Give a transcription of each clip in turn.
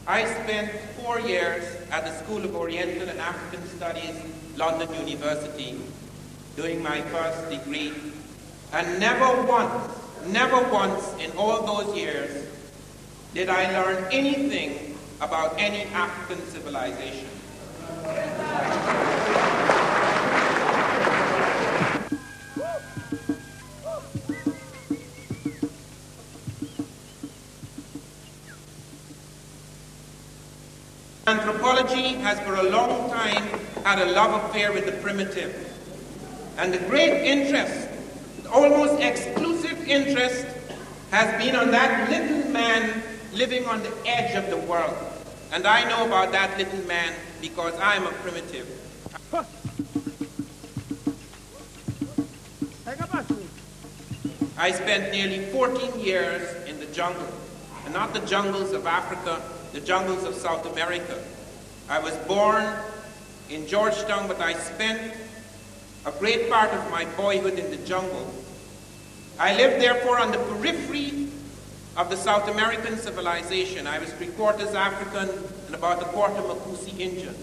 I spent 4 years at the School of Oriental and African Studies, London University, doing my first degree, and never once in all those years did I learn anything about any African civilization. Anthropology has for a long time had a love affair with the primitive. And the great interest, almost exclusive interest, has been on that little man living on the edge of the world. And I know about that little man because I'm a primitive. I spent nearly 14 years in the jungle, and not the jungles of Africa, the jungles of South America. I was born in Georgetown, but I spent a great part of my boyhood in the jungle. I lived therefore on the periphery of the South American civilization. I was 3/4 African and about 1/4 Makusi Indian.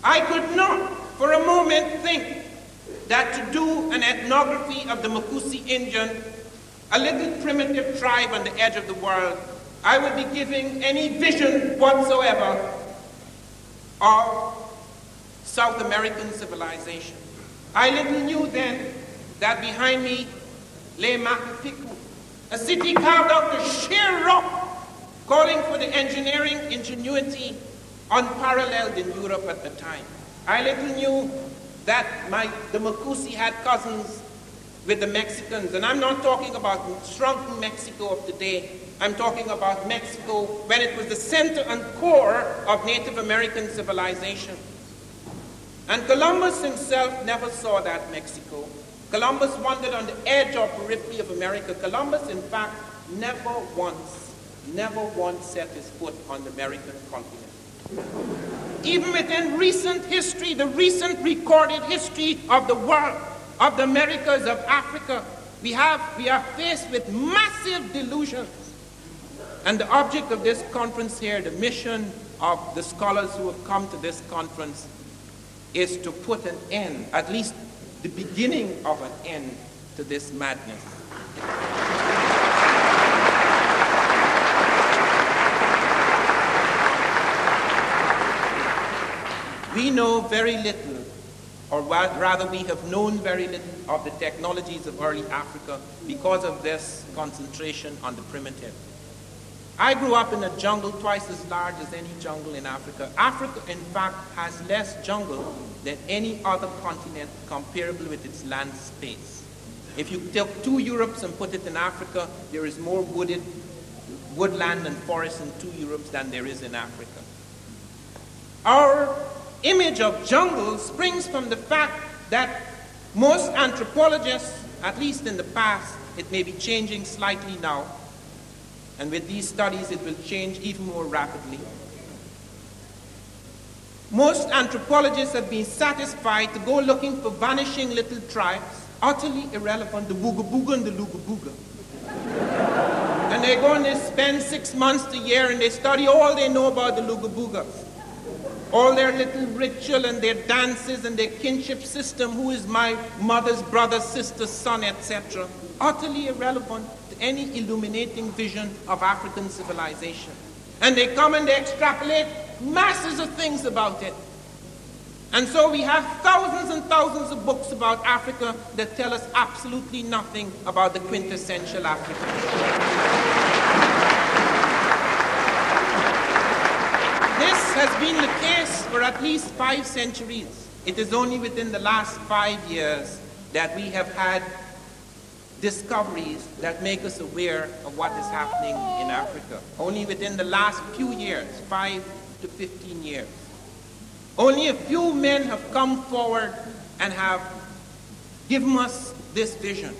I could not for a moment think that to do an ethnography of the Makusi Indian, a little primitive tribe on the edge of the world, I would be giving any vision whatsoever of South American civilization. I little knew then that behind me lay Machu Picchu, a city carved out of sheer rock, calling for the engineering ingenuity unparalleled in Europe at the time. I little knew that the Makusi had cousins with the Mexicans, and I'm not talking about shrunken Mexico of today. I'm talking about Mexico when it was the center and core of Native American civilization. And Columbus himself never saw that Mexico. Columbus wandered on the edge or periphery of America. Columbus, in fact, never once set his foot on the American continent. Even within recent history, the recent recorded history of the world, of the Americas, of Africa, we are faced with massive delusions. And the object of this conference here, the mission of the scholars who have come to this conference, is to put an end, at least the beginning of an end, to this madness. We know very little, or rather we have known very little of the technologies of early Africa because of this concentration on the primitive. I grew up in a jungle twice as large as any jungle in Africa. Africa, in fact, has less jungle than any other continent comparable with its land space. If you took 2 Europes and put it in Africa, there is more woodland and forest in 2 Europes than there is in Africa. Our image of jungle springs from the fact that most anthropologists, at least in the past, it may be changing slightly now, and with these studies it will change even more rapidly. Most anthropologists have been satisfied to go looking for vanishing little tribes, utterly irrelevant, the Booga Booga and the Luga Booga. And they go and they spend 6 months to a year and they study all they know about the Luga Boogas. All their little ritual and their dances and their kinship system, who is my mother's brother, sister, son, etc. Utterly irrelevant to any illuminating vision of African civilization. And they come and they extrapolate masses of things about it. And so we have thousands and thousands of books about Africa that tell us absolutely nothing about the quintessential African. This has been the case for at least 5 centuries. It is only within the last 5 years that we have had discoveries that make us aware of what is happening in Africa. Only within the last few years, 5 to 15 years. Only a few men have come forward and have given us this vision.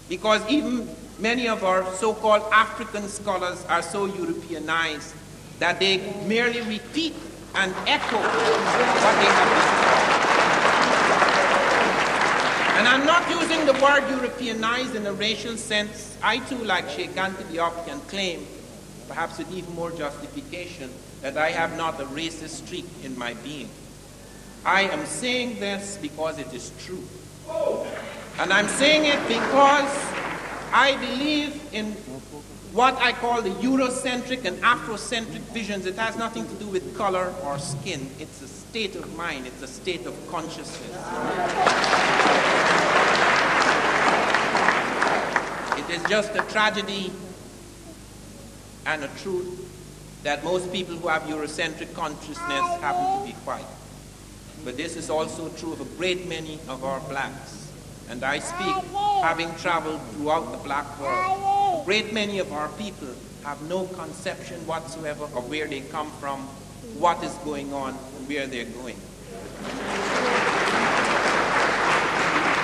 Because even many of our so-called African scholars are so Europeanized that they merely repeat and echo what they have been taught. And I'm not using the word Europeanized in a racial sense. I too, like Cheikh Anta Diop, can claim perhaps with even more justification, that I have not a racist streak in my being. I am saying this because it is true. And I'm saying it because I believe in what I call the Eurocentric and Afrocentric visions. It has nothing to do with color or skin. It's a state of mind. It's a state of consciousness. It is just a tragedy and a truth that most people who have Eurocentric consciousness happen to be white. But this is also true of a great many of our blacks. And I speak having traveled throughout the black world. A great many of our people have no conception whatsoever of where they come from, what is going on, and where they're going.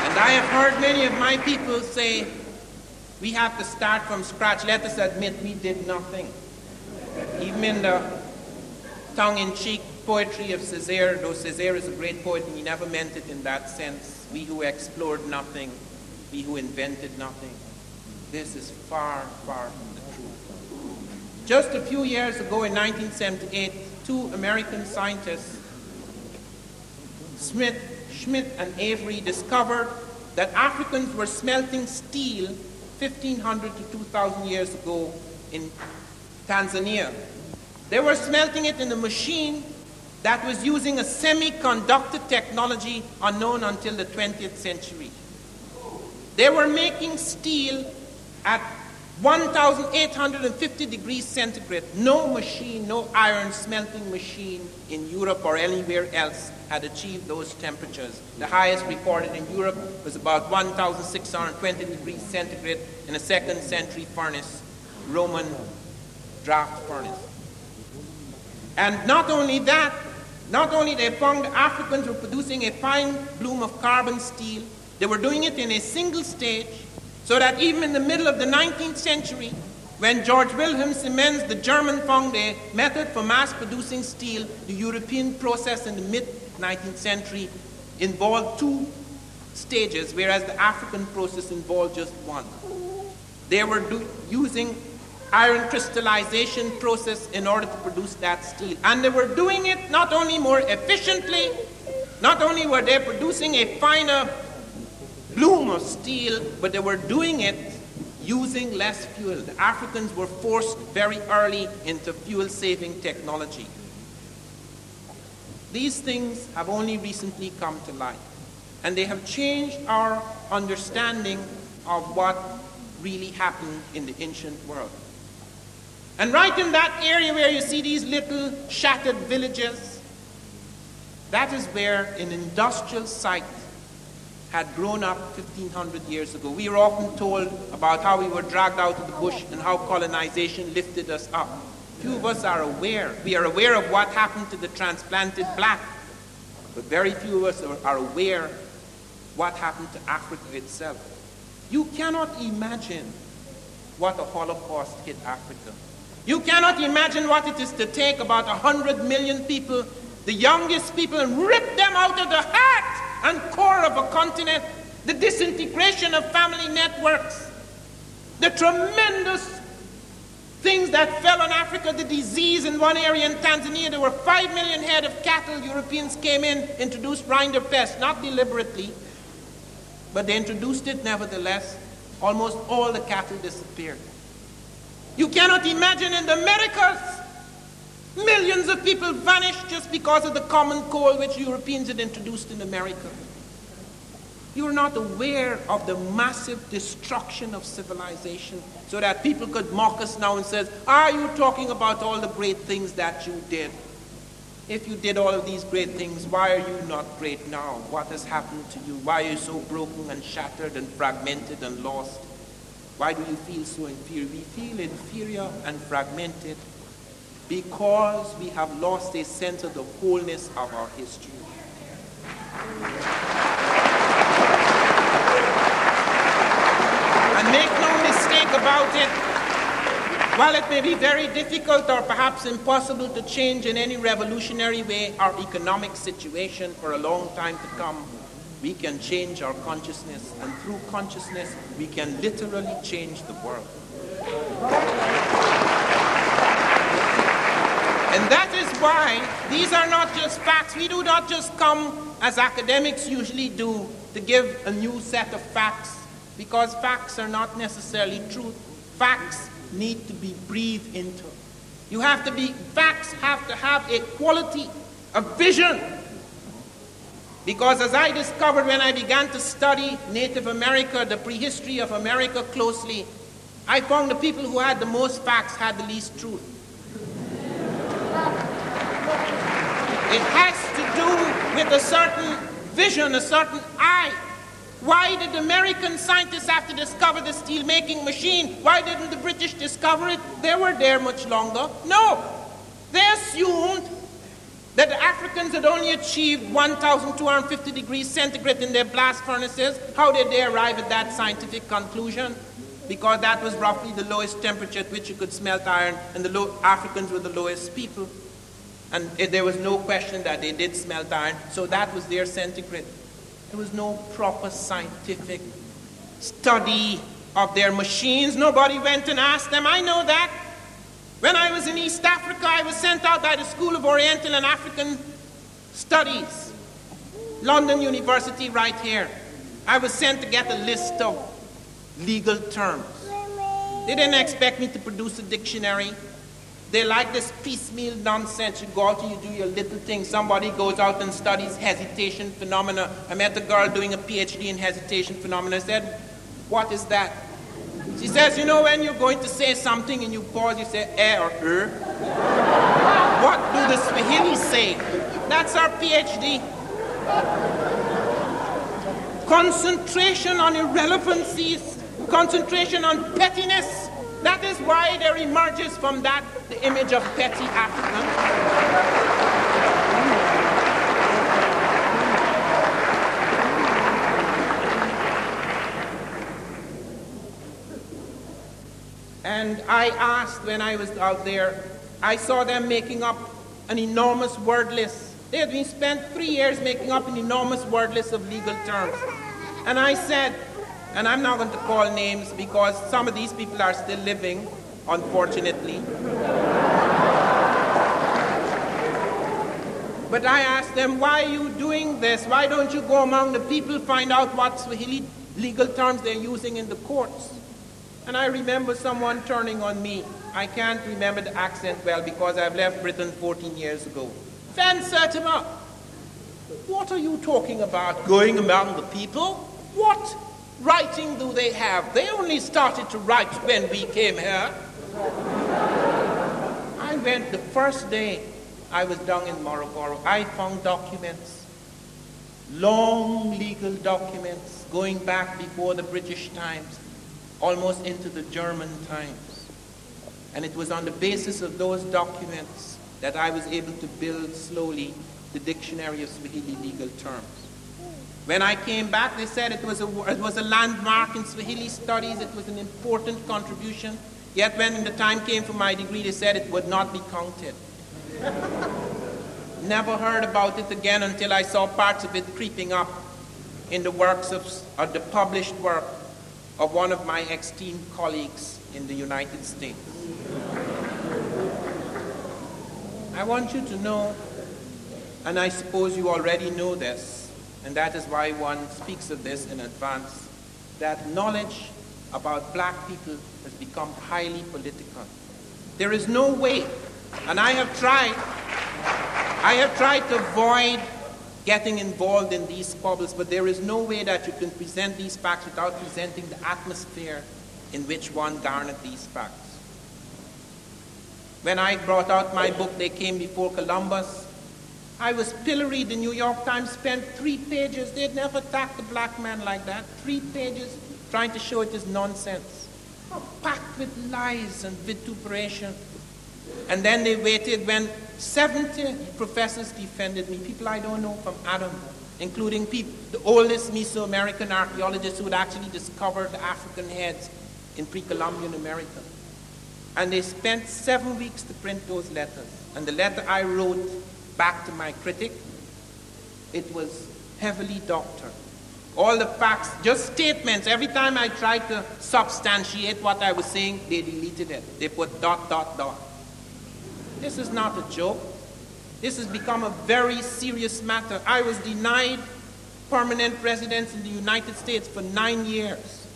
And I have heard many of my people say, we have to start from scratch. Let us admit we did nothing. Even in the tongue-in-cheek poetry of Césaire, though Césaire is a great poet and he never meant it in that sense, we who explored nothing, we who invented nothing. This is far, far from the truth. Just a few years ago in 1978, two American scientists, Schmidt and Avery, discovered that Africans were smelting steel 1,500 to 2,000 years ago in Tanzania. They were smelting it in a machine that was using a semiconductor technology unknown until the 20th century. They were making steel at 1,850 degrees centigrade. No machine, no iron smelting machine in Europe or anywhere else had achieved those temperatures. The highest recorded in Europe was about 1,620 degrees centigrade in a second century furnace, Roman draft furnace. And not only that, not only they found Africans were producing a fine bloom of carbon steel, they were doing it in a single stage, so that even in the middle of the 19th century, when George Wilhelm Siemens, the German, found a method for mass producing steel, the European process in the mid-19th century involved two stages, whereas the African process involved just one. They were using iron crystallization process in order to produce that steel. And they were doing it not only more efficiently, not only were they producing a finer bloom of steel, but they were doing it using less fuel. The Africans were forced very early into fuel-saving technology. These things have only recently come to light, and they have changed our understanding of what really happened in the ancient world. And right in that area where you see these little shattered villages, that is where an industrial site had grown up 1,500 years ago. We are often told about how we were dragged out of the bush and how colonization lifted us up. Few of us are aware. We are aware of what happened to the transplanted black, but very few of us are aware what happened to Africa itself. You cannot imagine what a Holocaust hit Africa. You cannot imagine what it is to take about 100 million people, the youngest people, and rip them out of the heart and core of a continent, the disintegration of family networks, the tremendous things that fell on Africa, the disease in one area in Tanzania. There were 5 million head of cattle. Europeans came in, introduced rinderpest, not deliberately, but they introduced it nevertheless. Almost all the cattle disappeared. You cannot imagine in the Americas, millions of people vanished just because of the common cold which Europeans had introduced in America. You are not aware of the massive destruction of civilization, so that people could mock us now and say, are you talking about all the great things that you did? If you did all of these great things, why are you not great now? What has happened to you? Why are you so broken and shattered and fragmented and lost? Why do you feel so inferior? We feel inferior and fragmented because we have lost a sense of the wholeness of our history. And make no mistake about it, while it may be very difficult or perhaps impossible to change in any revolutionary way our economic situation for a long time to come, we can change our consciousness, and through consciousness we can literally change the world. And that is why these are not just facts. We do not just come, as academics usually do, to give a new set of facts, because facts are not necessarily truth. Facts need to be breathed into. Facts have to have a quality, a vision. Because as I discovered when I began to study Native America, the prehistory of America closely, I found the people who had the most facts had the least truth. It has to do with a certain vision, a certain eye. Why did American scientists have to discover the steel-making machine? Why didn't the British discover it? They were there much longer. No. They assumed that the Africans had only achieved 1,250 degrees centigrade in their blast furnaces. How did they arrive at that scientific conclusion? Because that was roughly the lowest temperature at which you could smelt iron, and the Africans were the lowest people. And there was no question that they did smelt iron, so that was their centigrade. There was no proper scientific study of their machines. Nobody went and asked them. I know that. When I was in East Africa, I was sent out by the School of Oriental and African Studies, London University right here. I was sent to get a list of legal terms. They didn't expect me to produce a dictionary. They like this piecemeal nonsense. You go out and you do your little thing. Somebody goes out and studies hesitation phenomena. I met a girl doing a PhD in hesitation phenomena. I said, what is that? She says, you know when you're going to say something and you pause, you say or What do the Swahili say? That's our PhD. Concentration on irrelevancies, concentration on pettiness. That is why there emerges from that the image of petty African. And I asked when I was out there, I saw them making up an enormous word list. They had been spent 3 years making up an enormous word list of legal terms. And I said, and I'm not going to call names because some of these people are still living, unfortunately. But I asked them, why are you doing this? Why don't you go among the people, find out what Swahili legal terms they're using in the courts? And I remember someone turning on me. I can't remember the accent well because I've left Britain 14 years ago. Van Sertima, what are you talking about? Going among the people? What writing do they have? They only started to write when we came here. I went the first day I was down in Morogoro. I found documents, long legal documents going back before the British times, almost into the German times. And it was on the basis of those documents that I was able to build slowly the dictionary of Swahili legal terms. When I came back, they said it was a landmark in Swahili studies. It was an important contribution. Yet when the time came for my degree, they said it would not be counted. Never heard about it again until I saw parts of it creeping up in the works of the published work of one of my esteemed colleagues in the United States. I want you to know, and I suppose you already know this, and that is why one speaks of this in advance, that knowledge about black people has become highly political. There is no way, and I have tried to avoid getting involved in these squabbles, but there is no way that you can present these facts without presenting the atmosphere in which one garnered these facts. When I brought out my book, They Came Before Columbus, I was pilloried. The New York Times spent 3 pages. They'd never attacked a black man like that. 3 pages trying to show it is nonsense. Packed with lies and vituperation. And then they waited when 70 professors defended me, people I don't know from Adam, including the oldest Mesoamerican archaeologists who had actually discovered the African heads in pre-Columbian America. And they spent 7 weeks to print those letters. And the letter I wrote back to my critic, it was heavily doctored. All the facts, just statements. Every time I tried to substantiate what I was saying, they deleted it. They put ... This is not a joke. This has become a very serious matter. I was denied permanent residence in the United States for 9 years.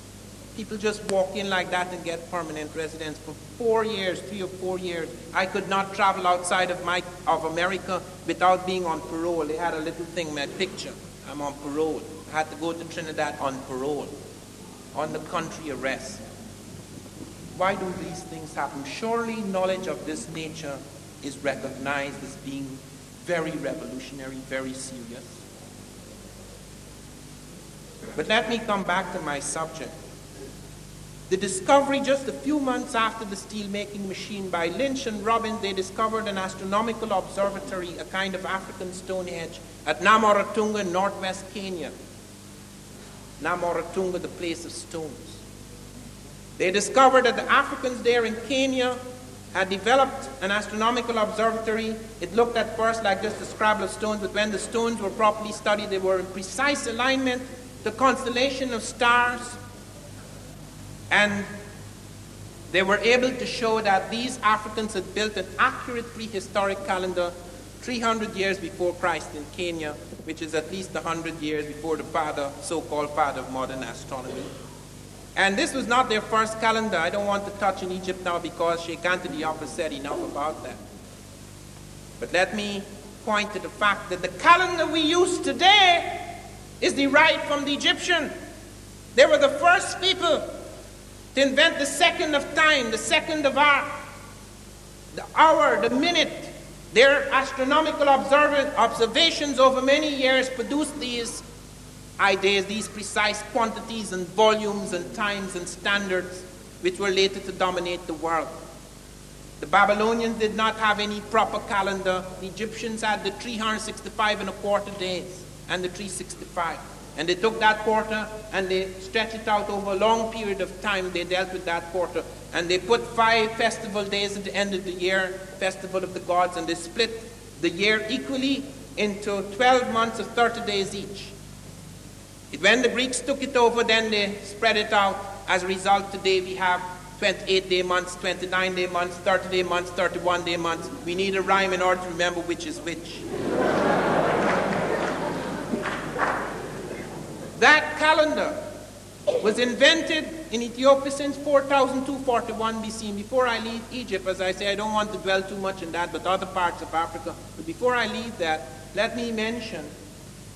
People just walk in like that and get permanent residence for 4 years, 3 or 4 years. I could not travel outside of America without being on parole. They had a little thing, my picture. I'm on parole. I had to go to Trinidad on parole, on the country arrest. Why do these things happen? Surely knowledge of this nature is recognized as being very revolutionary, very serious. But let me come back to my subject. The discovery just a few months after the steel-making machine by Lynch and Robbins, they discovered an astronomical observatory, a kind of African Stonehenge, at Namoratunga in northwest Kenya. Namoratunga, the place of stones. They discovered that the Africans there in Kenya had developed an astronomical observatory. It looked at first like just a scrabble of stones, but when the stones were properly studied, they were in precise alignment, the constellation of stars, and they were able to show that these Africans had built an accurate prehistoric calendar 300 years before Christ in Kenya, which is at least 100 years before the so-called father of modern astronomy. And this was not their first calendar. I don't want to touch in Egypt now because Sheikh Anta Diop has said enough about that. But let me point to the fact that the calendar we use today is derived from the Egyptian. They were the first people to invent the second of time, the second of art, the hour, the minute. Their astronomical observations over many years produced these ideas, these precise quantities and volumes and times and standards which were later to dominate the world. The Babylonians did not have any proper calendar. The Egyptians had the 365 and a quarter days and the 365. And they took that quarter and they stretched it out over a long period of time. They dealt with that quarter. And they put 5 festival days at the end of the year, festival of the gods, and they split the year equally into 12 months of 30 days each. When the Greeks took it over, then they spread it out. As a result, today we have 28-day months, 29-day months, 30-day months, 31-day months. We need a rhyme in order to remember which is which. That calendar was invented in Ethiopia since 4241 BC. And before I leave Egypt, as I say, I don't want to dwell too much on that, but other parts of Africa. But before I leave that, let me mention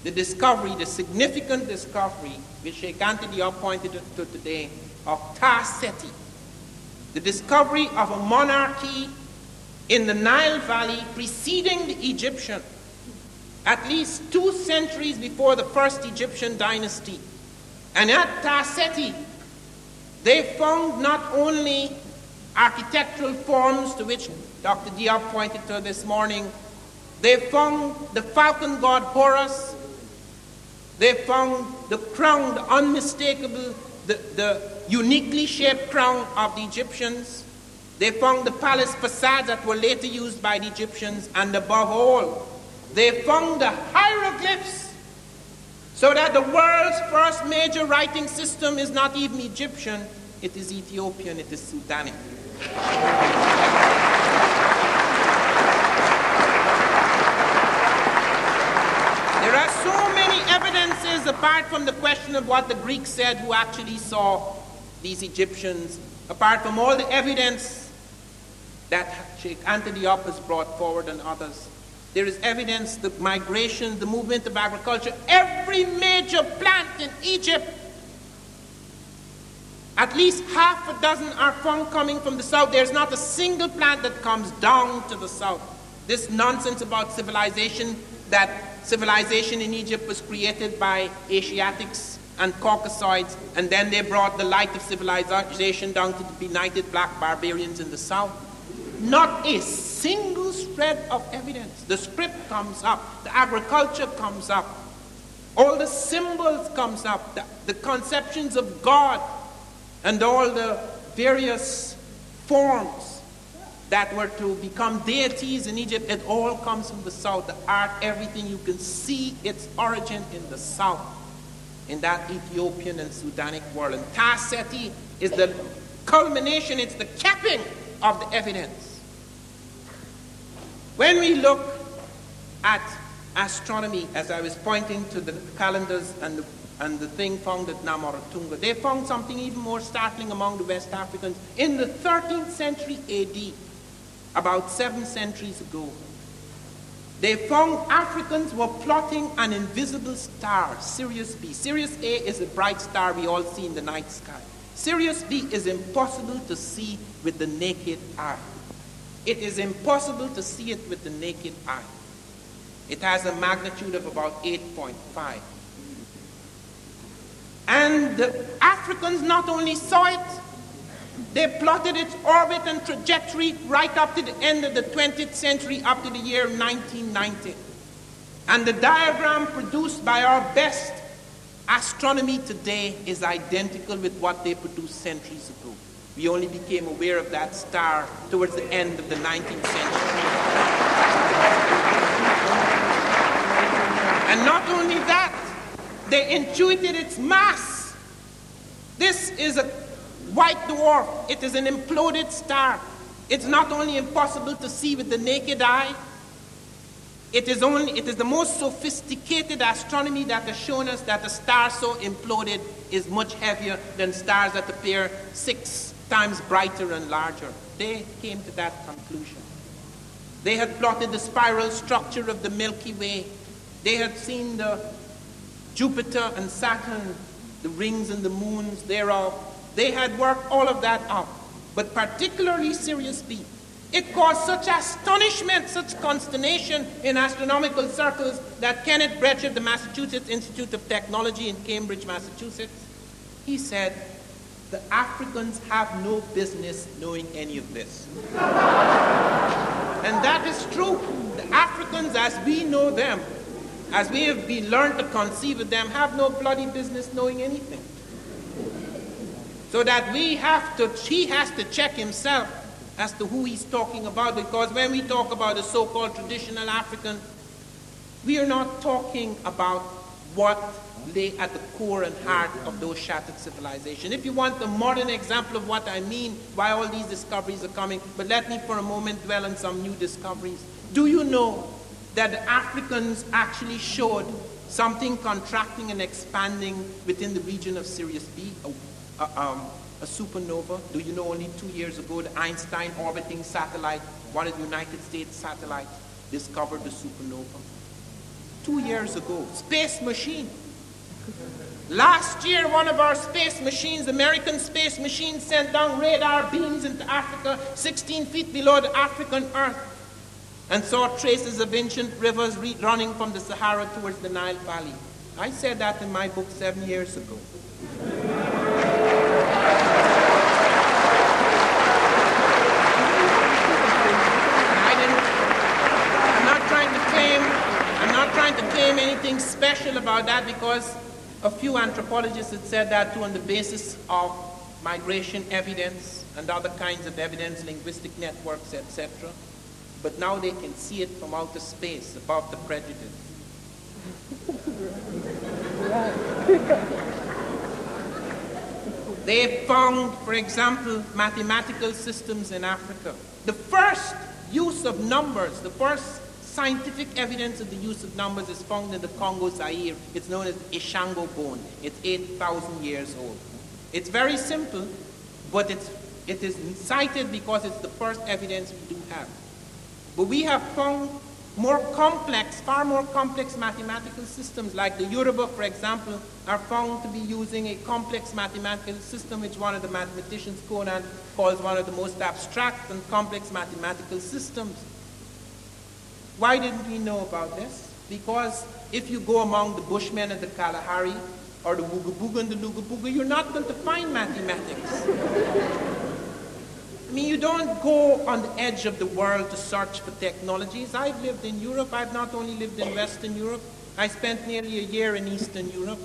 the discovery, the significant discovery, which Sheikh Anta Diop pointed to today, of Ta Seti. The discovery of a monarchy in the Nile Valley preceding the Egyptian, at least 2 centuries before the first Egyptian dynasty. And at Ta Seti, they found not only architectural forms to which Dr. Diop pointed to this morning, they found the falcon god Horus, they found the crown, the unmistakable, the uniquely shaped crown of the Egyptians. They found the palace facades that were later used by the Egyptians, and above all, they found the hieroglyphs, so that the world's first major writing system is not even Egyptian, it is Ethiopian, it is Sudanic. There are so many evidences, apart from the question of what the Greeks said, who actually saw these Egyptians, apart from all the evidence that Sheikh Anta Diop has brought forward and others. There is evidence, the migration, the movement of agriculture. Every major plant in Egypt, at least half a dozen are found coming from the south. There's not a single plant that comes down to the south. This nonsense about civilization, that civilization in Egypt was created by Asiatics and Caucasoids, and then they brought the light of civilization down to the benighted black barbarians in the south. Not a single shred of evidence. The script comes up, the agriculture comes up, all the symbols comes up, the conceptions of God, and all the various forms that were to become deities in Egypt. It all comes from the south. The art, everything, you can see its origin in the south, in that Ethiopian and Sudanic world. And Ta Seti is the culmination, it's the capping of the evidence. When we look at astronomy, as I was pointing to the calendars and the thing found at Namaratunga, they found something even more startling among the West Africans. In the 13th century AD, about 7 centuries ago, they found Africans were plotting an invisible star, Sirius B. Sirius A is a bright star we all see in the night sky. Sirius B is impossible to see with the naked eye. It is impossible to see it with the naked eye. It has a magnitude of about 8.5. And the Africans not only saw it, they plotted its orbit and trajectory right up to the end of the 20th century, up to the year 1990. And the diagram produced by our best astronomy today is identical with what they produced centuries ago. We only became aware of that star towards the end of the 19th century. And not only that, they intuited its mass. This is a white dwarf. It is an imploded star. It's not only impossible to see with the naked eye, it is the most sophisticated astronomy that has shown us that a star so imploded is much heavier than stars that appear 6 times brighter and larger. They came to that conclusion. They had plotted the spiral structure of the Milky Way. They had seen the Jupiter and Saturn, the rings and the moons thereof. They had worked all of that out. But particularly Sirius B. It caused such astonishment, such consternation in astronomical circles that Kenneth Brecht of the Massachusetts Institute of Technology in Cambridge, Massachusetts, he said, the Africans have no business knowing any of this. And that is true. The Africans, as we know them, as we have been learned to conceive of them, have no bloody business knowing anything. So that he has to check himself as to who he's talking about, because when we talk about the so-called traditional African, we are not talking about what lay at the core and heart of those shattered civilizations. If you want a modern example of what I mean, why all these discoveries are coming, but let me for a moment dwell on some new discoveries. Do you know that the Africans actually showed something contracting and expanding within the region of Sirius B, a supernova? Do you know only 2 years ago the Einstein orbiting satellite, one of the United States satellites, discovered the supernova? 2 years ago. Space machine. Last year, one of our space machines, American space machines, sent down radar beams into Africa 16 feet below the African Earth and saw traces of ancient rivers running from the Sahara towards the Nile Valley. I said that in my book 7 years ago. I'm not trying to claim anything special about that, because a few anthropologists had said that too on the basis of migration evidence and other kinds of evidence, linguistic networks, etc. But now they can see it from outer space, above the prejudice. They found, for example, mathematical systems in Africa. The first use of numbers, the first scientific evidence of the use of numbers is found in the Congo Zaire. It's known as the Ishango bone. It's 8,000 years old. It's very simple, but it is cited because it's the first evidence we do have. But we have found more complex, far more complex mathematical systems, like the Yoruba, for example, are found to be using a complex mathematical system which one of the mathematicians, Conan, calls one of the most abstract and complex mathematical systems. Why didn't we know about this? Because if you go among the Bushmen of the Kalahari, or the Wugabuga and the Lugabuga, you're not going to find mathematics. I mean, you don't go on the edge of the world to search for technologies. I've lived in Europe. I've not only lived in Western Europe. I spent nearly a year in Eastern Europe.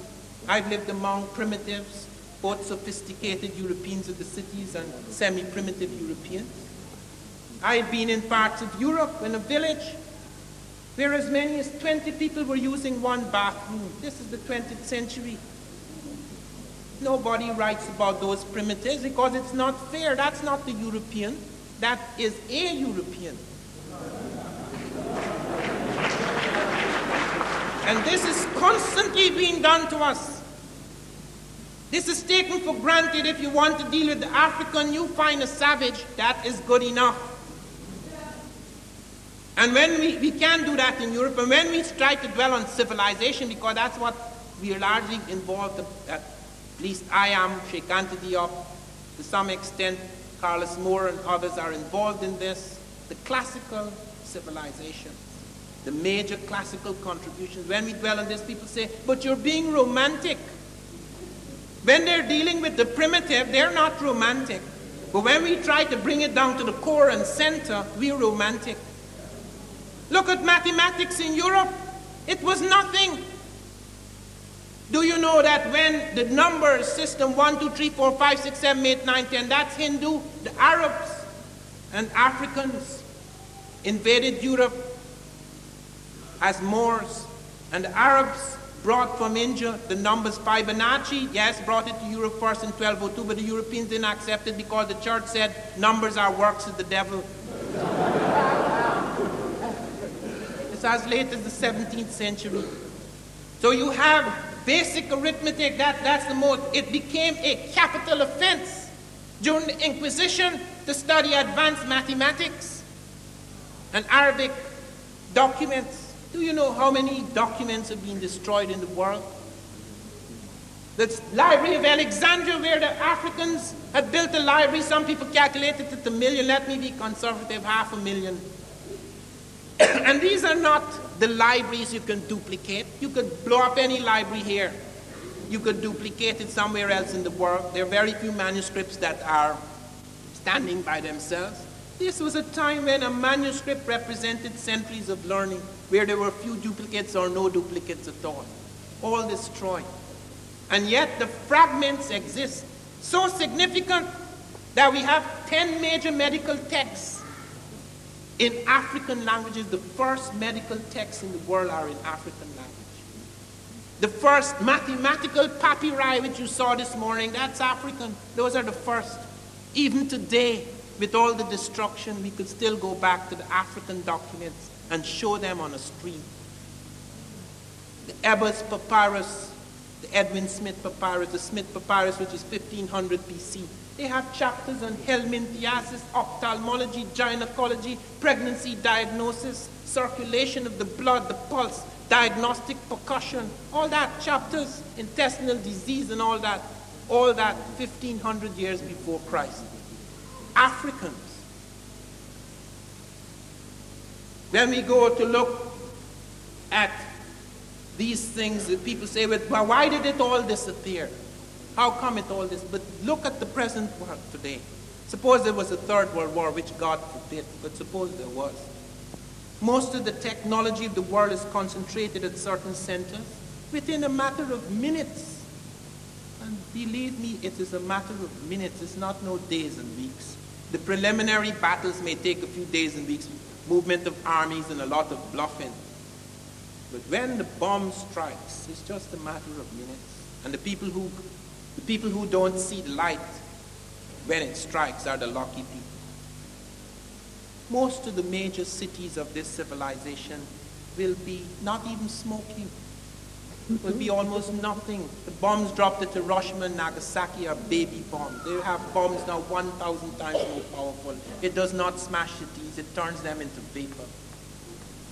I've lived among primitives, both sophisticated Europeans of the cities and semi-primitive Europeans. I've been in parts of Europe, in a village, where as many as 20 people were using one bathroom. This is the 20th century. Nobody writes about those primitives because it's not fair. That's not the European. That is a European. And this is constantly being done to us. This is taken for granted. If you want to deal with the African, you find a savage, that is good enough. And when we can't do that in Europe, and when we try to dwell on civilization, because that's what we are largely involved, at least I am, Sheikh Anta Diop, to some extent, Carlos Moore and others are involved in this, the classical civilization, the major classical contributions. When we dwell on this, people say, but you're being romantic. When they're dealing with the primitive, they're not romantic. But when we try to bring it down to the core and center, we're romantic. Look at mathematics in Europe. It was nothing. Do you know that when the number system 1, 2, 3, 4, 5, 6, 7, 8, 9, 10, that's Hindu, the Arabs and Africans invaded Europe as Moors, and the Arabs brought from India the numbers Fibonacci, yes, brought it to Europe first in 1202, but the Europeans didn't accept it because the church said numbers are works of the devil. It's as late as the 17th century. So you have basic arithmetic, that's the most, it became a capital offense during the Inquisition to study advanced mathematics and Arabic documents. Do you know how many documents have been destroyed in the world? The Library of Alexandria, where the Africans had built a library, some people calculated it 1 million, let me be conservative, 500,000. And these are not the libraries you can duplicate. You could blow up any library here. You could duplicate it somewhere else in the world. There are very few manuscripts that are standing by themselves. This was a time when a manuscript represented centuries of learning, where there were few duplicates or no duplicates at all destroyed. And yet the fragments exist, so significant that we have 10 major medical texts in African languages. The first medical texts in the world are in African language. The first mathematical papyri, which you saw this morning, that's African. Those are the first. Even today, with all the destruction, we could still go back to the African documents and show them on a screen. The Ebers Papyrus, the Edwin Smith Papyrus, the Smith Papyrus, which is 1500 BC. They have chapters on helminthiasis, ophthalmology, gynecology, pregnancy diagnosis, circulation of the blood, the pulse, diagnostic percussion, all that, chapters, intestinal disease and all that 1,500 years before Christ. Africans. When we go to look at these things, people say, well, why did it all disappear? How come it all this? But look at the present world today. Suppose there was a third world war, which God forbid, but suppose there was. Most of the technology of the world is concentrated at certain centers within a matter of minutes. And believe me, it is a matter of minutes. It's not no days and weeks. The preliminary battles may take a few days and weeks, movement of armies and a lot of bluffing. But when the bomb strikes, it's just a matter of minutes. And the people who don't see the light when it strikes are the lucky people. Most of the major cities of this civilization will be not even smoking. Will be almost nothing. The bombs dropped at Hiroshima and Nagasaki are baby bombs. They have bombs now 1,000 times more powerful. It does not smash cities, it turns them into vapor.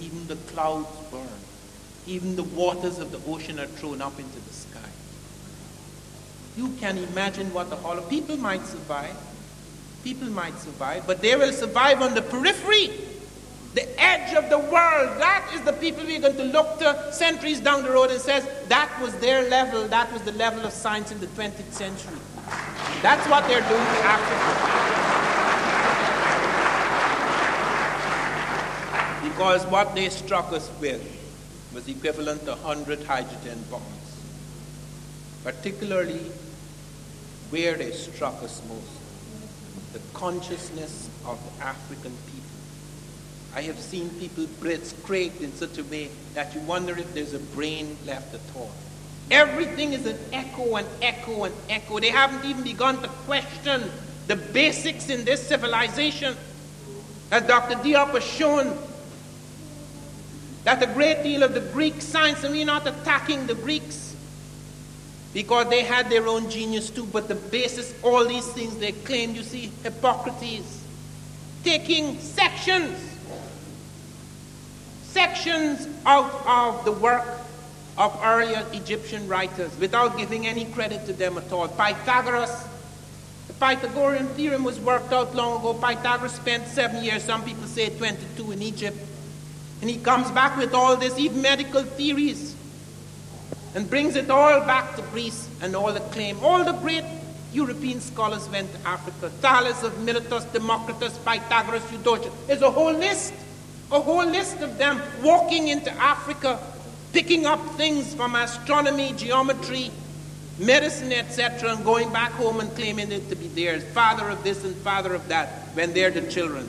Even the clouds burn. Even the waters of the ocean are thrown up into the sky. You can imagine what the horror. People might survive. People might survive, but they will survive on the periphery, the edge of the world. That is the people we're going to look to centuries down the road and says, that was their level, that was the level of science in the 20th century. That's what they're doing to Africa. Because what they struck us with was equivalent to 100 hydrogen bombs. Particularly where they struck us most, the consciousness of the African people. I have seen people scraped in such a way that you wonder if there's a brain left at all. Everything is an echo and echo and echo. They haven't even begun to question the basics in this civilization. As Dr. Diop has shown, that a great deal of the Greek science, and we're not attacking the Greeks, because they had their own genius too, but the basis, all these things they claimed, you see, Hippocrates, taking sections out of the work of earlier Egyptian writers without giving any credit to them at all. Pythagoras, the Pythagorean theorem was worked out long ago. Pythagoras spent 7 years, some people say 22, in Egypt. And he comes back with all this, even medical theories, and brings it all back to Greece and all the claim. All the great European scholars went to Africa. Thales of Miletus, Democritus, Pythagoras, Eudoxus. There's a whole list of them walking into Africa, picking up things from astronomy, geometry, medicine, etc., and going back home and claiming it to be theirs. Father of this and father of that, when they're the children.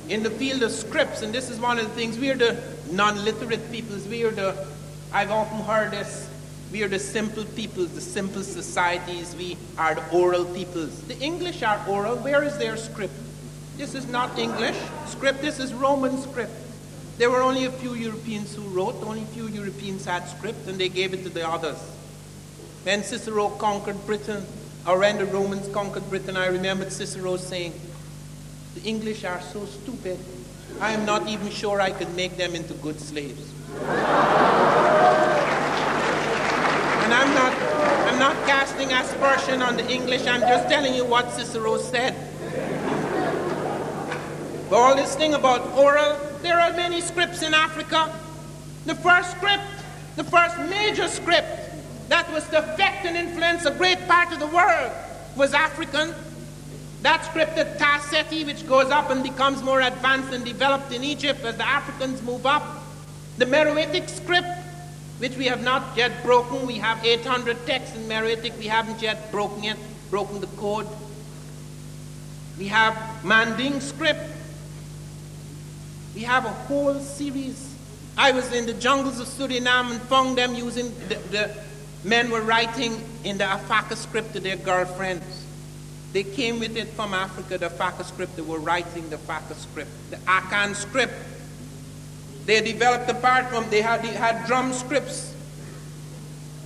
In the field of scripts, and this is one of the things, we are the non-literate peoples, I've often heard this, we are the simple peoples, the simple societies, we are the oral peoples. The English are oral. Where is their script? This is not English script, this is Roman script. There were only a few Europeans who wrote, only a few Europeans had script, and they gave it to the others. When Cicero conquered Britain, or when the Romans conquered Britain, I remembered Cicero saying, the English are so stupid, I am not even sure I could make them into good slaves. And I'm not casting aspersion on the English, I'm just telling you what Cicero said. But all this thing about oral, there are many scripts in Africa. The first major script that was to affect and influence a great part of the world was African. That script, the Tarseti, which goes up and becomes more advanced and developed in Egypt as the Africans move up. The Meroitic script, which we have not yet broken. We have 800 texts in Meroitic. We haven't yet broken the code. We have Manding script. We have a whole series. I was in the jungles of Suriname and found them using, the men were writing in the Afaka script to their girlfriends. They came with it from Africa, the Afaka script. They were writing the Afaka script. The Akan script, they developed apart from, they had drum scripts.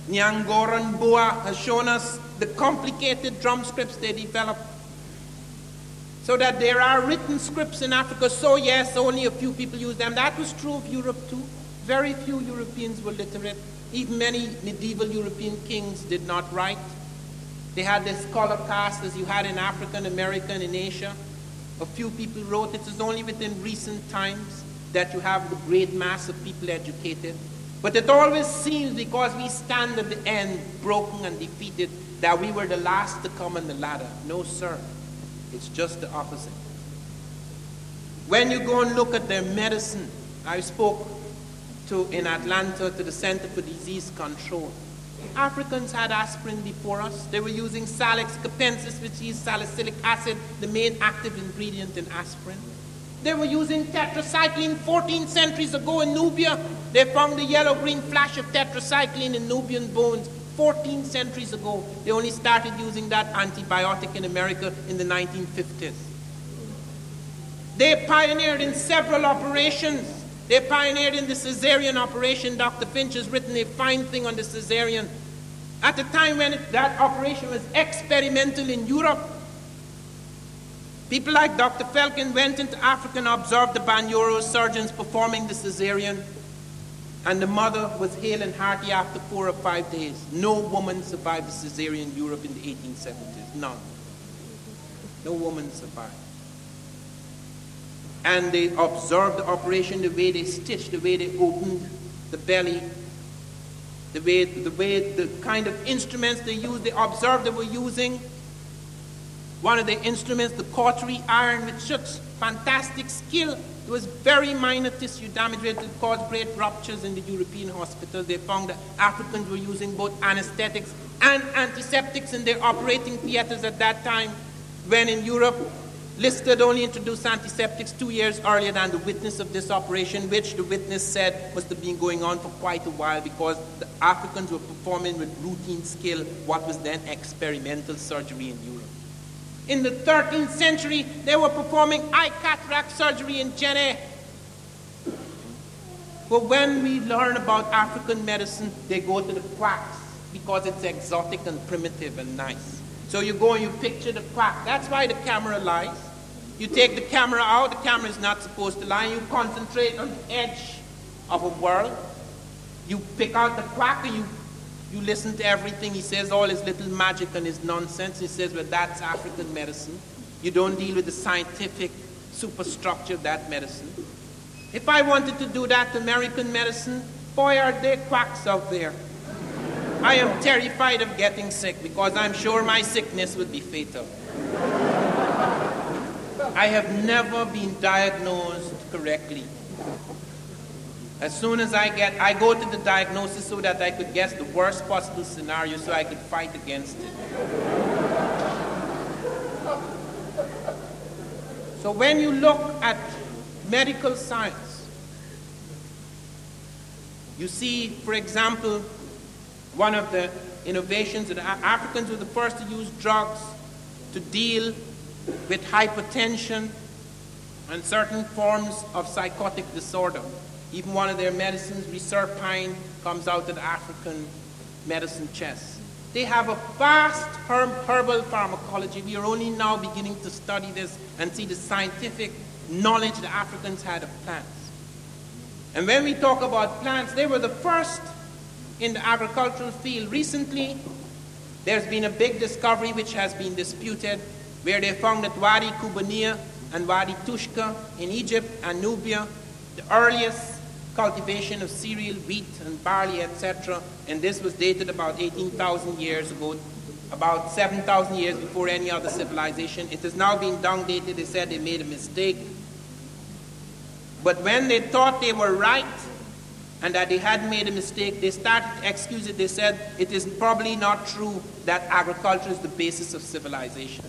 Nyangoran Boa has shown us the complicated drum scripts they developed. So that there are written scripts in Africa. So yes, only a few people use them. That was true of Europe too. Very few Europeans were literate. Even many medieval European kings did not write. They had this scholar caste as you had in Africa and America and in Asia. A few people wrote. It is only within recent times that you have the great mass of people educated. But it always seems, because we stand at the end, broken and defeated, that we were the last to come on the ladder. No, sir. It's just the opposite. When you go and look at their medicine, I spoke in Atlanta to the Center for Disease Control. Africans had aspirin before us. They were using Salix capensis, which is salicylic acid, the main active ingredient in aspirin. They were using tetracycline 14 centuries ago in Nubia. They found the yellow-green flash of tetracycline in Nubian bones 14 centuries ago. They only started using that antibiotic in America in the 1950s. They pioneered in several operations. They pioneered in the cesarean operation. Dr. Finch has written a fine thing on the cesarean. At the time when that operation was experimental in Europe, people like Dr. Felkin went into Africa and observed the Banyoro surgeons performing the cesarean, and the mother was hale and hearty after 4 or 5 days. No woman survived the cesarean in Europe in the 1870s. None. No woman survived. And they observed the operation, the way they stitched, the way they opened the belly, the kind of instruments they used. They observed they were using one of the instruments, the cautery iron, with such fantastic skill. It was very minor tissue damage. It caused great ruptures in the European hospitals. They found that Africans were using both anesthetics and antiseptics in their operating theaters at that time, when in Europe, Listed only introduced antiseptics 2 years earlier than the witness of this operation, which the witness said must have been going on for quite a while because the Africans were performing with routine skill what was then experimental surgery in Europe. In the 13th century, they were performing eye cataract surgery in Guinea. But when we learn about African medicine, they go to the quacks because it's exotic and primitive and nice. So you go and you picture the quack. That's why the camera lies. You take the camera out, the camera is not supposed to lie, and you concentrate on the edge of a world. You pick out the quack and you listen to everything he says, all his little magic and his nonsense. He says, well, that's African medicine. You don't deal with the scientific superstructure of that medicine. If I wanted to do that to American medicine, boy, are there quacks out there. I am terrified of getting sick because I'm sure my sickness would be fatal. I have never been diagnosed correctly. As soon as I go to the diagnosis so that I could guess the worst possible scenario so I could fight against it. So when you look at medical science, you see, for example, one of the innovations that Africans were the first to use drugs to deal with hypertension and certain forms of psychotic disorder. Even one of their medicines, reserpine, comes out of the African medicine chest. They have a vast herbal pharmacology. We are only now beginning to study this and see the scientific knowledge the Africans had of plants. And when we talk about plants, they were the first in the agricultural field. Recently, there's been a big discovery which has been disputed, where they found that Wadi Kubania and Wadi Tushka in Egypt and Nubia, the earliest cultivation of cereal, wheat and barley, etc., and this was dated about 18,000 years ago, about 7,000 years before any other civilization. It has now been down-dated. They said they made a mistake. But when they thought they were right and that they had made a mistake, they started to excuse it. They said it is probably not true that agriculture is the basis of civilization.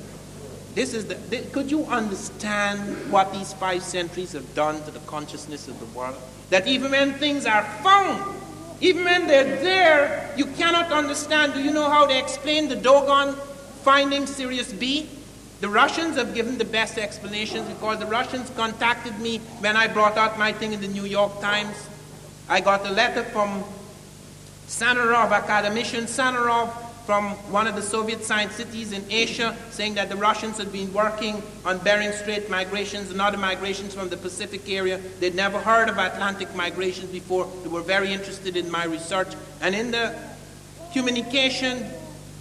Could you understand what these 5 centuries have done to the consciousness of the world? That even when things are found, even when they're there, you cannot understand. Do you know how they explain the Dogon finding Sirius B? The Russians have given the best explanations because the Russians contacted me when I brought out my thing in the New York Times. I got a letter from Sanarov, academician Sanarov, from one of the Soviet science cities in Asia, saying that the Russians had been working on Bering Strait migrations and other migrations from the Pacific area. They'd never heard of Atlantic migrations before. They were very interested in my research. And in the communication,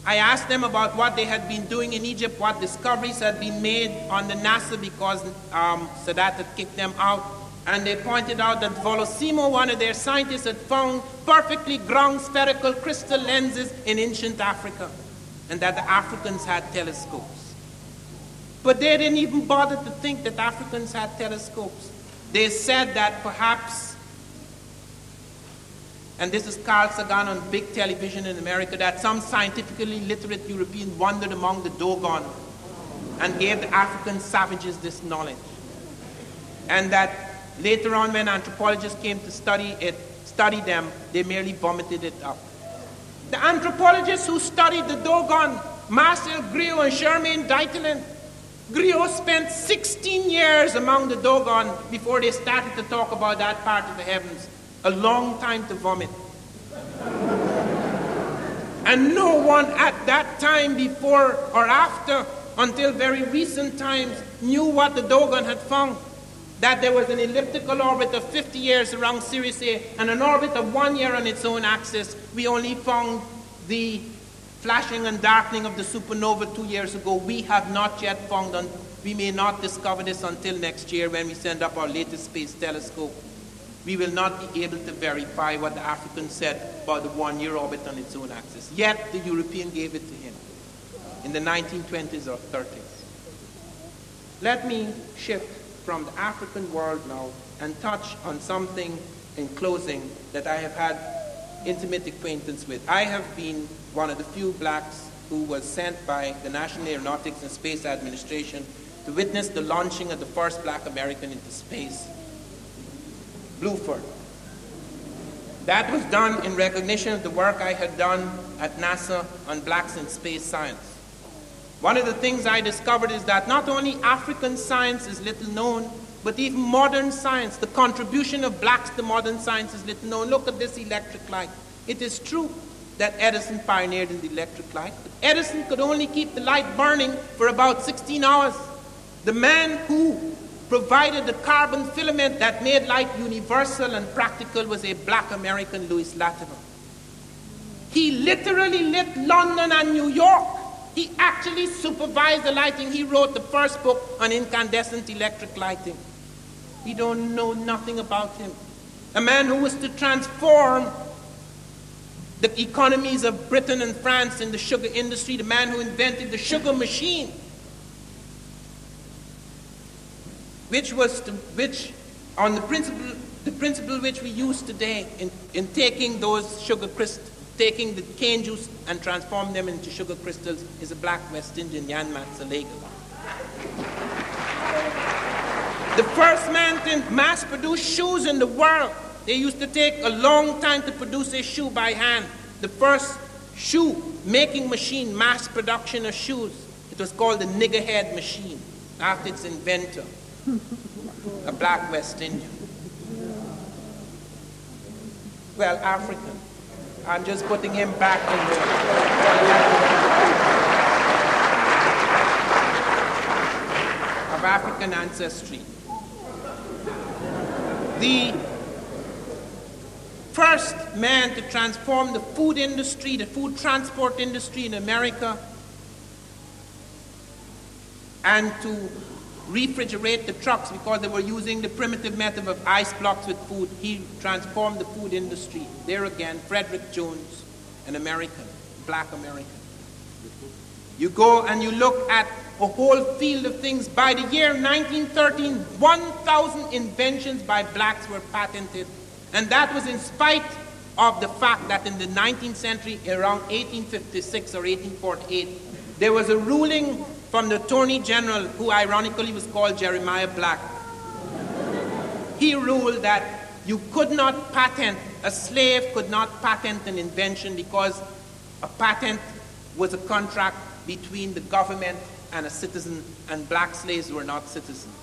I asked them about what they had been doing in Egypt, what discoveries had been made on the NASA because Sadat had kicked them out. And they pointed out that Volosimo, one of their scientists, had found perfectly ground spherical crystal lenses in ancient Africa, and that the Africans had telescopes. But they didn't even bother to think that Africans had telescopes. They said that perhaps, and this is Carl Sagan on big television in America, that some scientifically literate European wandered among the Dogon and gave the African savages this knowledge. And that later on, when anthropologists came to study them, they merely vomited it up. The anthropologists who studied the Dogon, Marcel Griot and Germain Dieterlen, Griot spent 16 years among the Dogon before they started to talk about that part of the heavens. A long time to vomit. And no one at that time, before or after, until very recent times, knew what the Dogon had found. That there was an elliptical orbit of 50 years around Sirius A and an orbit of 1 year on its own axis. We only found the flashing and darkening of the supernova 2 years ago. We have not yet found, and we may not discover this until next year when we send up our latest space telescope. We will not be able to verify what the African said about the 1 year orbit on its own axis. Yet the European gave it to him in the 1920s or 30s. Let me shift from the African world now and touch on something in closing that I have had intimate acquaintance with. I have been one of the few blacks who was sent by the National Aeronautics and Space Administration to witness the launching of the first black American into space, Bluford. That was done in recognition of the work I had done at NASA on blacks in space science. One of the things I discovered is that not only African science is little known, but even modern science, the contribution of blacks to modern science is little known. Look at this electric light. It is true that Edison pioneered in the electric light, but Edison could only keep the light burning for about 16 hours. The man who provided the carbon filament that made light universal and practical was a black American, Louis Latimer. He literally lit London and New York. He actually supervised the lighting. He wrote the first book on incandescent electric lighting. We don't know nothing about him. A man who was to transform the economies of Britain and France in the sugar industry, the man who invented the sugar machine, which on the principle which we use today in taking those sugar crystals, taking the cane juice and transform them into sugar crystals, is a black West Indian, Jan Matsalaga. The first man to mass produce shoes in the world. They used to take a long time to produce a shoe by hand. The first shoe making machine, mass production of shoes, it was called the niggerhead machine, after its inventor, a black West Indian. Well, African. I'm just putting him back in there. Of African ancestry. The first man to transform the food industry, the food transport industry in America, and to refrigerate the trucks because they were using the primitive method of ice blocks with food. He transformed the food industry. There again, Frederick Jones, an American, black American. You go and you look at a whole field of things. By the year 1913, 1,000 inventions by blacks were patented. And that was in spite of the fact that in the 19th century, around 1856 or 1848, there was a ruling from the Attorney General, who ironically was called Jeremiah Black. He ruled that you could not patent, a slave could not patent an invention because a patent was a contract between the government and a citizen, and black slaves were not citizens.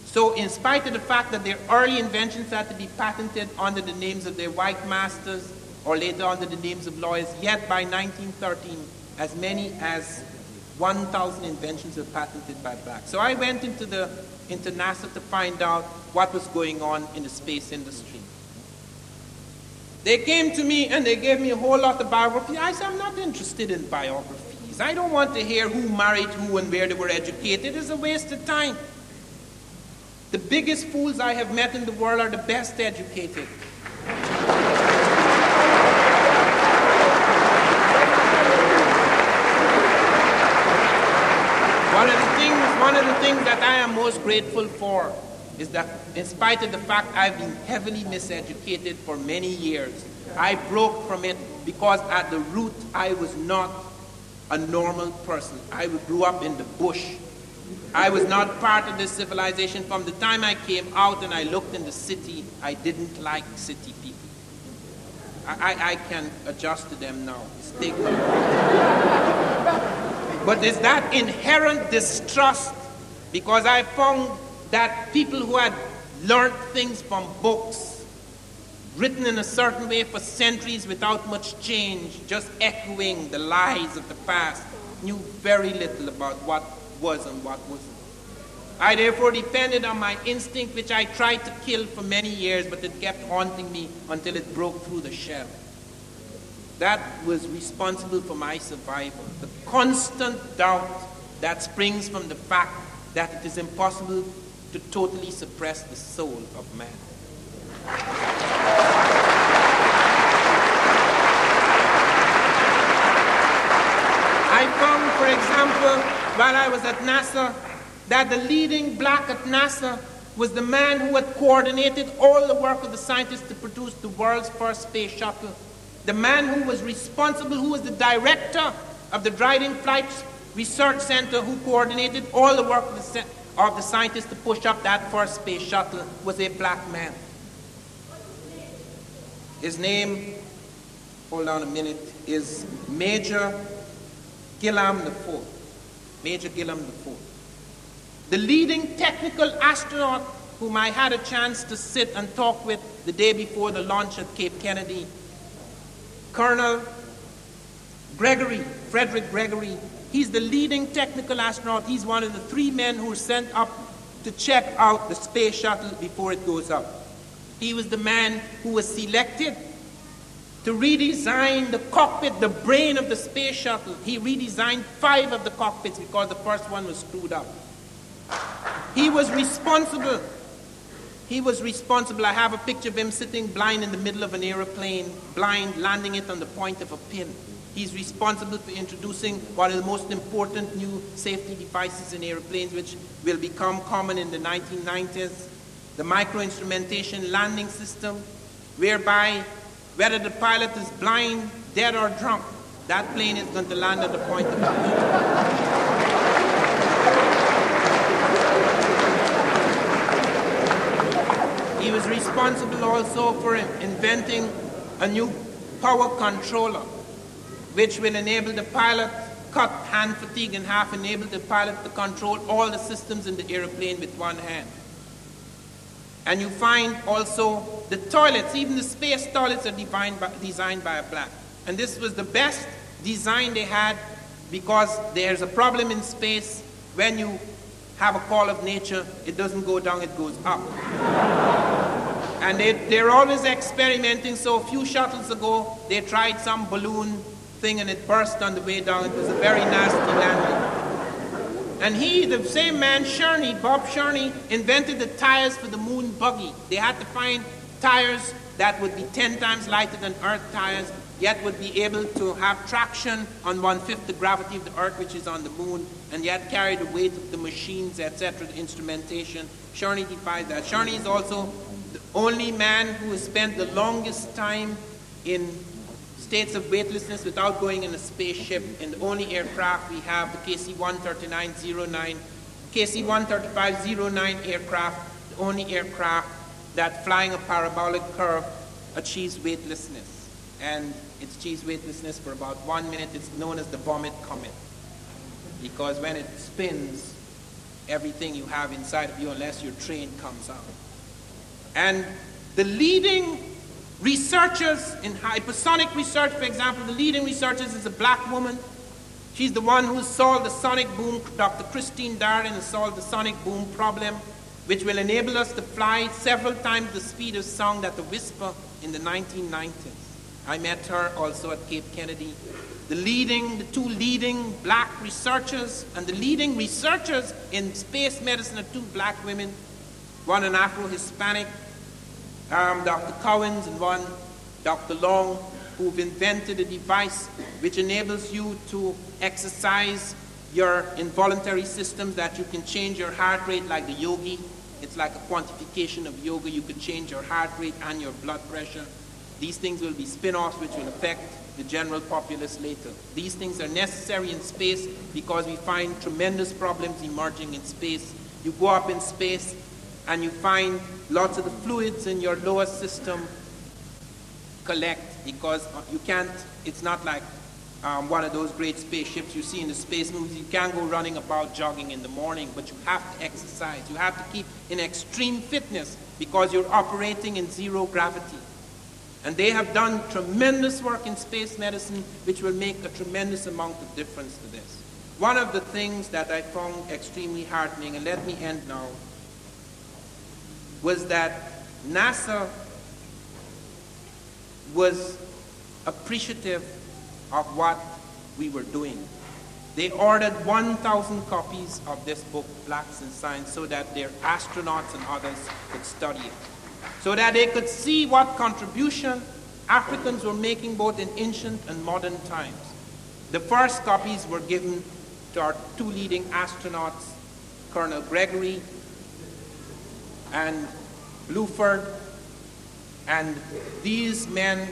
So in spite of the fact that their early inventions had to be patented under the names of their white masters or later under the names of lawyers, yet by 1913, as many as 1,000 inventions were patented by blacks. So I went into NASA to find out what was going on in the space industry. They came to me and they gave me a whole lot of biographies. I said, I'm not interested in biographies. I don't want to hear who married who and where they were educated. It's a waste of time. The biggest fools I have met in the world are the best educated. One of the things that I am most grateful for is that in spite of the fact I've been heavily miseducated for many years, I broke from it because at the root I was not a normal person. I grew up in the bush. I was not part of this civilization. From the time I came out and I looked in the city, I didn't like city people. I can adjust to them now. But there's that inherent distrust, because I found that people who had learned things from books, written in a certain way for centuries without much change, just echoing the lies of the past, knew very little about what was and what wasn't. I therefore depended on my instinct, which I tried to kill for many years, but it kept haunting me until it broke through the shell. That was responsible for my survival. The constant doubt that springs from the fact that it is impossible to totally suppress the soul of man. I found, for example, while I was at NASA, that the leading black at NASA was the man who had coordinated all the work of the scientists to produce the world's first space shuttle. The man who was responsible, who was the director of the Dryden Flight research center who coordinated all the work of the scientists to push up that first space shuttle was a black man. His name, hold on a minute, is Major Gilham IV. Major Gilham IV. The leading technical astronaut whom I had a chance to sit and talk with the day before the launch at Cape Kennedy, Colonel Gregory, Frederick Gregory. He's the leading technical astronaut. He's one of the 3 men who were sent up to check out the space shuttle before it goes up. He was the man who was selected to redesign the cockpit, the brain of the space shuttle. He redesigned 5 of the cockpits because the first one was screwed up. He was responsible. I have a picture of him sitting blind in the middle of an aeroplane, blind, landing it on the point of a pin. He's responsible for introducing one of the most important new safety devices in airplanes, which will become common in the 1990s, the micro-instrumentation landing system, whereby whether the pilot is blind, dead, or drunk, that plane is going to land at the point of a pin. He was responsible also for inventing a new power controller, which will enable the pilot, cut hand fatigue in half, enable the pilot to control all the systems in the airplane with one hand. And you find also the toilets, even the space toilets are designed by a black. And this was the best design they had, because there's a problem in space. When you have a call of nature, it doesn't go down, it goes up. And they're always experimenting. So a few shuttles ago, they tried some balloon thing and it burst on the way down. It was a very nasty landing. And he, the same man, Cherney, Bob Cherney, invented the tires for the moon buggy. They had to find tires that would be 10 times lighter than Earth tires, yet would be able to have traction on 1/5 the gravity of the Earth, which is on the moon, and yet carry the weight of the machines, etc., the instrumentation. Cherney devised that. Cherney is also the only man who has spent the longest time in states of weightlessness without going in a spaceship. In the only aircraft we have, the KC-13509 aircraft, the only aircraft that, flying a parabolic curve, achieves weightlessness. And it achieves weightlessness for about 1 minute. It's known as the vomit comet, because when it spins, everything you have inside of you, unless your train, comes out. And the leading researchers in hypersonic research, for example, the leading researchers is a black woman. She's the one who solved the sonic boom. Dr. Christine Darden has solved the sonic boom problem, which will enable us to fly several times the speed of sound at the Whisper in the 1990s. I met her also at Cape Kennedy. The 2 leading black researchers, and the leading researchers in space medicine are 2 black women, one an Afro-Hispanic, Dr. Cowens, and one Dr. Long, who've invented a device which enables you to exercise your involuntary systems, that you can change your heart rate like the yogi. It's like a quantification of yoga. You could change your heart rate and your blood pressure. These things will be spin-offs which will affect the general populace later. These things are necessary in space because we find tremendous problems emerging in space. You go up in space and you find lots of the fluids in your lower system collect, because you can't, it's not like one of those great spaceships you see in the space movies. You can't go running about jogging in the morning, but you have to exercise. You have to keep in extreme fitness because you're operating in zero gravity. And they have done tremendous work in space medicine which will make a tremendous amount of difference to this. One of the things that I found extremely heartening, and let me end now, was that NASA was appreciative of what we were doing. They ordered 1,000 copies of this book, Blacks in Science, so that their astronauts and others could study it, so that they could see what contribution Africans were making both in ancient and modern times. The first copies were given to our 2 leading astronauts, Colonel Gregory and Bluford, and these men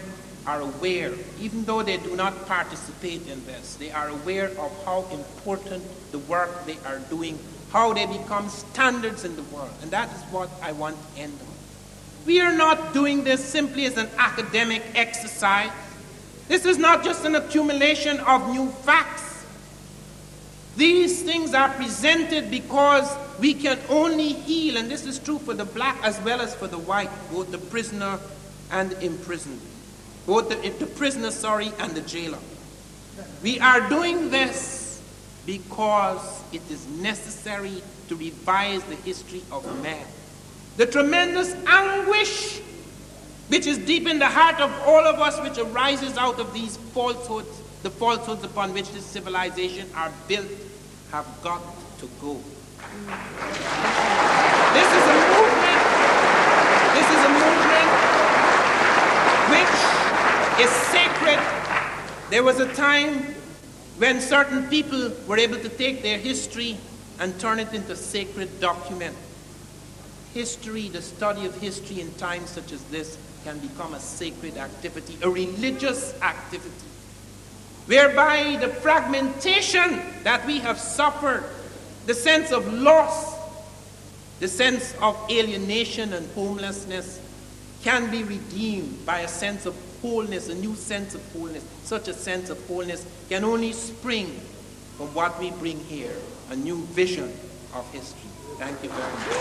are aware, even though they do not participate in this, they are aware of how important the work they are doing, how they become standards in the world. And that is what I want to end on. We are not doing this simply as an academic exercise. This is not just an accumulation of new facts. These things are presented because we can only heal, and this is true for the black as well as for the white, both the prisoner and the imprisoned, both the prisoner, and the jailer. We are doing this because it is necessary to revise the history of man. The tremendous anguish which is deep in the heart of all of us, which arises out of these falsehoods, the falsehoods upon which this civilization are built, have got to go. This is a movement. This is a movement which is sacred. There was a time when certain people were able to take their history and turn it into a sacred document. History, the study of history in times such as this, can become a sacred activity, a religious activity, whereby the fragmentation that we have suffered, the sense of loss, the sense of alienation and homelessness, can be redeemed by a sense of wholeness, a new sense of wholeness. Such a sense of wholeness can only spring from what we bring here, a new vision of history. Thank you very much.